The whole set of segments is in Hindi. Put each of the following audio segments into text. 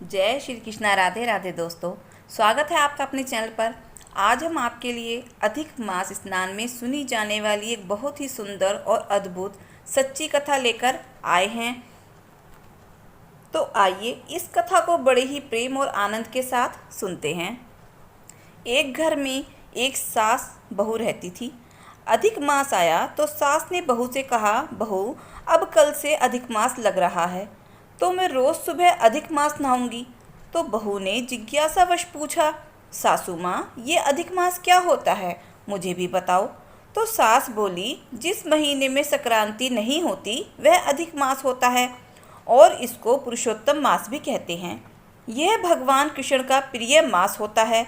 जय श्री कृष्णा। राधे राधे दोस्तों, स्वागत है आपका अपने चैनल पर। आज हम आपके लिए अधिक मास स्नान में सुनी जाने वाली एक बहुत ही सुंदर और अद्भुत सच्ची कथा लेकर आए हैं। तो आइए इस कथा को बड़े ही प्रेम और आनंद के साथ सुनते हैं। एक घर में एक सास बहू रहती थी। अधिक मास आया तो सास ने बहू से कहा, बहू अब कल से अधिक मास लग रहा है तो मैं रोज़ सुबह अधिक मास नहाऊंगी। तो बहू ने जिज्ञासावश पूछा, सासू माँ ये अधिक मास क्या होता है, मुझे भी बताओ। तो सास बोली, जिस महीने में संक्रांति नहीं होती वह अधिक मास होता है और इसको पुरुषोत्तम मास भी कहते हैं। यह भगवान कृष्ण का प्रिय मास होता है।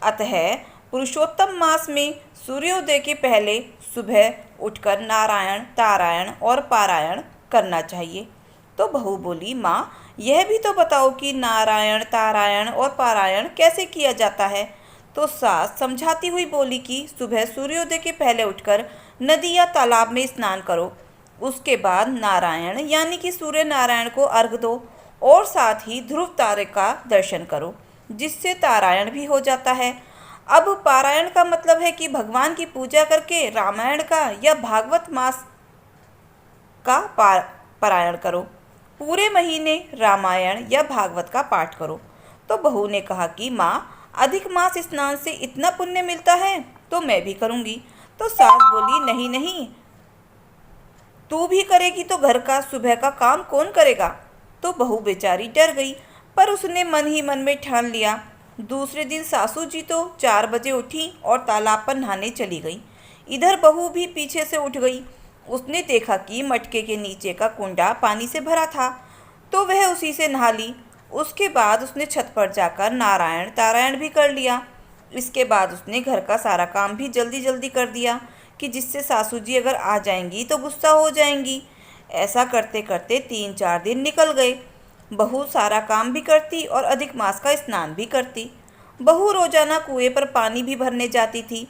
अतः पुरुषोत्तम मास में सूर्योदय के पहले सुबह उठकर नारायण तारायण और पारायण करना चाहिए। तो बहू बोली, माँ यह भी तो बताओ कि नारायण तारायण और पारायण कैसे किया जाता है। तो सास समझाती हुई बोली कि सुबह सूर्योदय के पहले उठकर नदी या तालाब में स्नान करो, उसके बाद नारायण यानी कि सूर्य नारायण को अर्घ दो और साथ ही ध्रुव तारे का दर्शन करो, जिससे तारायण भी हो जाता है। अब पारायण का मतलब है कि भगवान की पूजा करके रामायण का या भागवत मास का पारायण करो। पूरे महीने रामायण या भागवत का पाठ करो। तो बहू ने कहा कि माँ अधिक मास स्नान से इतना पुण्य मिलता है तो मैं भी करूँगी। तो सास बोली, नहीं नहीं, तू भी करेगी तो घर का सुबह का काम कौन करेगा। तो बहू बेचारी डर गई, पर उसने मन ही मन में ठान लिया। दूसरे दिन सासू जी तो 4 बजे उठी और तालाब पर नहाने चली गई। इधर बहू भी पीछे से उठ गई। उसने देखा कि मटके के नीचे का कुंडा पानी से भरा था, तो वह उसी से नहा ली। उसके बाद उसने छत पर जाकर नारायण तारायण भी कर लिया। इसके बाद उसने घर का सारा काम भी जल्दी जल्दी कर दिया कि जिससे सासू जी अगर आ जाएंगी तो गुस्सा हो जाएंगी। ऐसा करते करते 3-4 दिन निकल गए। बहू सारा काम भी करती और अधिक मास का स्नान भी करती। बहू रोजाना कुएं पर पानी भी भरने जाती थी।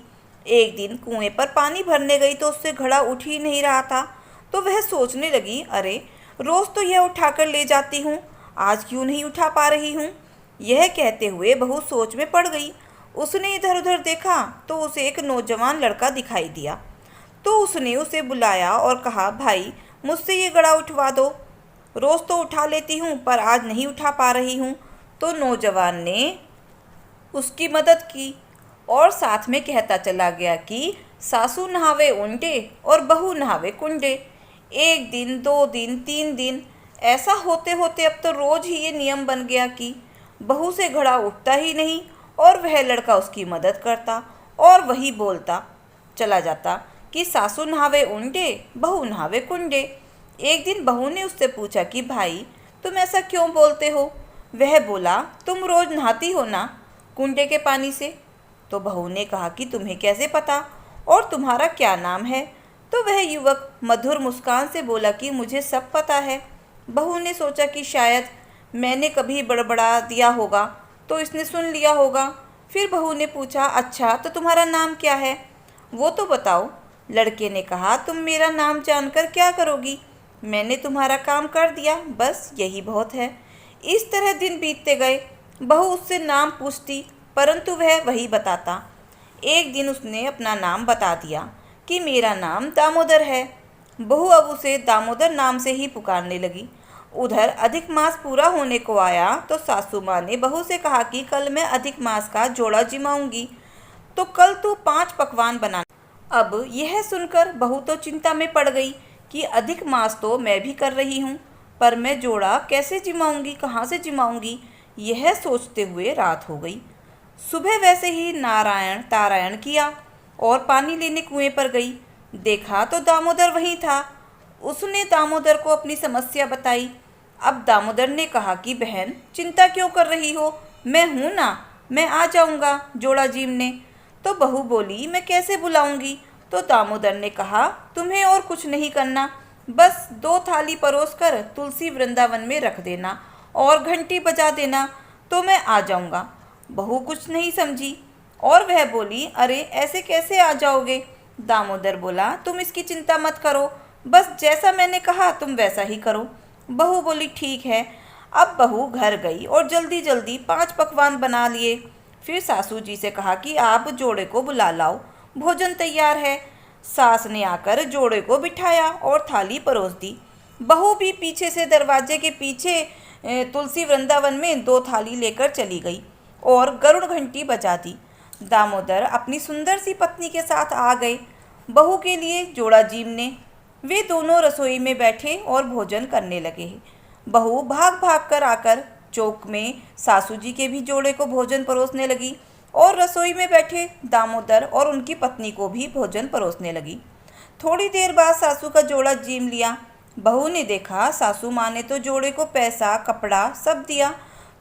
एक दिन कुएं पर पानी भरने गई तो उससे घड़ा उठ ही नहीं रहा था। तो वह सोचने लगी, अरे रोज़ तो यह उठाकर ले जाती हूँ, आज क्यों नहीं उठा पा रही हूँ। यह कहते हुए बहू सोच में पड़ गई। उसने इधर उधर देखा तो उसे एक नौजवान लड़का दिखाई दिया। तो उसने उसे बुलाया और कहा, भाई मुझसे ये घड़ा उठवा दो, रोज़ तो उठा लेती हूँ पर आज नहीं उठा पा रही हूँ। तो नौजवान ने उसकी मदद की और साथ में कहता चला गया कि सासू नहावे उंडे और बहू नहावे कुंडे। 1 दिन 2 दिन 3 दिन ऐसा होते होते अब तो रोज़ ही ये नियम बन गया कि बहू से घड़ा उठता ही नहीं और वह लड़का उसकी मदद करता और वही बोलता चला जाता कि सासू नहावे उंडे बहू नहावे कुंडे। एक दिन बहू ने उससे पूछा कि भाई तुम ऐसा क्यों बोलते हो। वह बोला, तुम रोज़ नहाती हो ना कुंडे के पानी से। तो बहू ने कहा कि तुम्हें कैसे पता और तुम्हारा क्या नाम है। तो वह युवक मधुर मुस्कान से बोला कि मुझे सब पता है। बहू ने सोचा कि शायद मैंने कभी बड़बड़ा दिया होगा तो इसने सुन लिया होगा। फिर बहू ने पूछा, अच्छा तो तुम्हारा नाम क्या है, वो तो बताओ। लड़के ने कहा, तुम मेरा नाम जानकर क्या करोगी, मैंने तुम्हारा काम कर दिया, बस यही बहुत है। इस तरह दिन बीतते गए। बहू उससे नाम पूछती परंतु वह वही बताता। एक दिन उसने अपना नाम बता दिया कि मेरा नाम दामोदर है। बहू अब उसे दामोदर नाम से ही पुकारने लगी। उधर अधिक मास पूरा होने को आया तो सासू माँ ने बहू से कहा कि कल मैं अधिक मास का जोड़ा जिमाऊंगी, तो कल तू 5 पकवान बना। अब यह सुनकर बहू तो चिंता में पड़ गई कि अधिक मास तो मैं भी कर रही हूँ, पर मैं जोड़ा कैसे जिमाऊंगी, कहाँ से जिमाऊंगी। यह सोचते हुए रात हो गई। सुबह वैसे ही नारायण तारायण किया और पानी लेने कुएं पर गई। देखा तो दामोदर वहीं था। उसने दामोदर को अपनी समस्या बताई। अब दामोदर ने कहा कि बहन चिंता क्यों कर रही हो, मैं हूँ ना, मैं आ जाऊँगा जोड़ा जीमने। तो बहू बोली, मैं कैसे बुलाऊंगी। तो दामोदर ने कहा, तुम्हें और कुछ नहीं करना, बस 2 थाली परोस कर तुलसी वृंदावन में रख देना और घंटी बजा देना तो मैं आ जाऊँगा। बहू कुछ नहीं समझी और वह बोली, अरे ऐसे कैसे आ जाओगे। दामोदर बोला, तुम इसकी चिंता मत करो, बस जैसा मैंने कहा तुम वैसा ही करो। बहू बोली, ठीक है, अब बहू घर गई और जल्दी जल्दी 5 पकवान बना लिए। फिर सासू जी से कहा कि आप जोड़े को बुला लाओ, भोजन तैयार है। सास ने आकर जोड़े को बिठाया और थाली परोस दी। बहू भी पीछे से दरवाजे के पीछे तुलसी वृंदावन में 2 थाली लेकर चली गई और गरुड़ घंटी बजा दी। दामोदर अपनी सुंदर सी पत्नी के साथ आ गए। बहू के लिए जोड़ा जीमने। वे दोनों रसोई में बैठे और भोजन करने लगे। बहू भाग भाग कर आकर चौक में सासू जी के भी जोड़े को भोजन परोसने लगी और रसोई में बैठे दामोदर और उनकी पत्नी को भी भोजन परोसने लगी। थोड़ी देर बाद सासू का जोड़ा जीम लिया। बहू ने देखा सासू माँ ने तो जोड़े को पैसा कपड़ा सब दिया,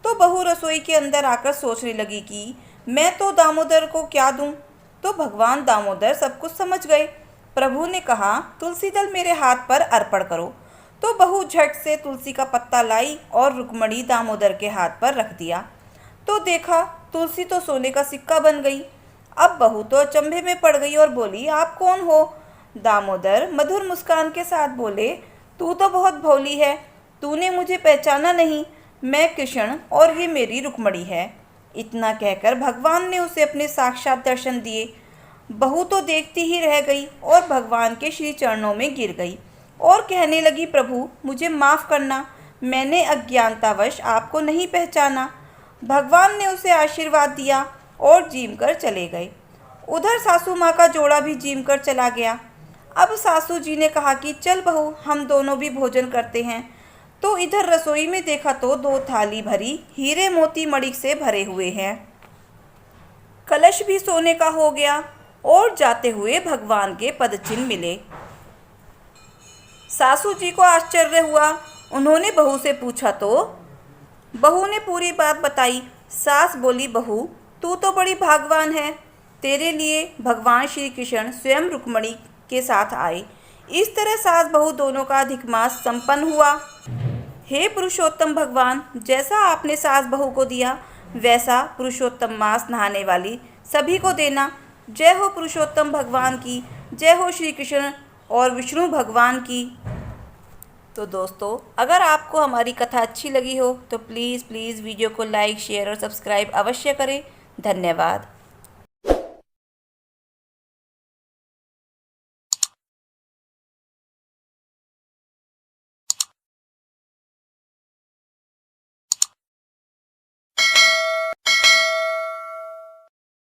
तो बहू रसोई के अंदर आकर सोचने लगी कि मैं तो दामोदर को क्या दूं। तो भगवान दामोदर सब कुछ समझ गए। प्रभु ने कहा, तुलसी दल मेरे हाथ पर अर्पण करो। तो बहू झट से तुलसी का पत्ता लाई और रुक्मणी दामोदर के हाथ पर रख दिया। तो देखा तुलसी तो सोने का सिक्का बन गई। अब बहू तो अचंभे में पड़ गई और बोली, आप कौन हो? दामोदर मधुर मुस्कान के साथ बोले, तू तो बहुत भोली है, तूने मुझे पहचाना नहीं। मैं कृष्ण और ये मेरी रुक्मणी है। इतना कहकर भगवान ने उसे अपने साक्षात दर्शन दिए। बहू तो देखती ही रह गई और भगवान के श्री चरणों में गिर गई और कहने लगी, प्रभु मुझे माफ़ करना, मैंने अज्ञानतावश आपको नहीं पहचाना। भगवान ने उसे आशीर्वाद दिया और जीम कर चले गए। उधर सासू माँ का जोड़ा भी जीम कर चला गया। अब सासू जी ने कहा कि चल बहू, हम दोनों भी भोजन करते हैं। तो इधर रसोई में देखा तो 2 थाली भरी हीरे मोती मणिक से भरे हुए हैं। कलश भी सोने का हो गया और जाते हुए भगवान के पदचिन्ह मिले। सासू जी को आश्चर्य हुआ। उन्होंने बहू से पूछा तो बहू ने पूरी बात बताई। सास बोली, बहू तू तो बड़ी भाग्यवान है, तेरे लिए भगवान श्री कृष्ण स्वयं रुक्मणी के साथ आए। इस तरह सास बहू दोनों का अधिक मास संपन्न हुआ। हे पुरुषोत्तम भगवान, जैसा आपने सास बहू को दिया वैसा पुरुषोत्तम मास नहाने वाली सभी को देना। जय हो पुरुषोत्तम भगवान की, जय हो श्री कृष्ण और विष्णु भगवान की। तो दोस्तों, अगर आपको हमारी कथा अच्छी लगी हो तो प्लीज़ वीडियो को लाइक शेयर और सब्सक्राइब अवश्य करें। धन्यवाद।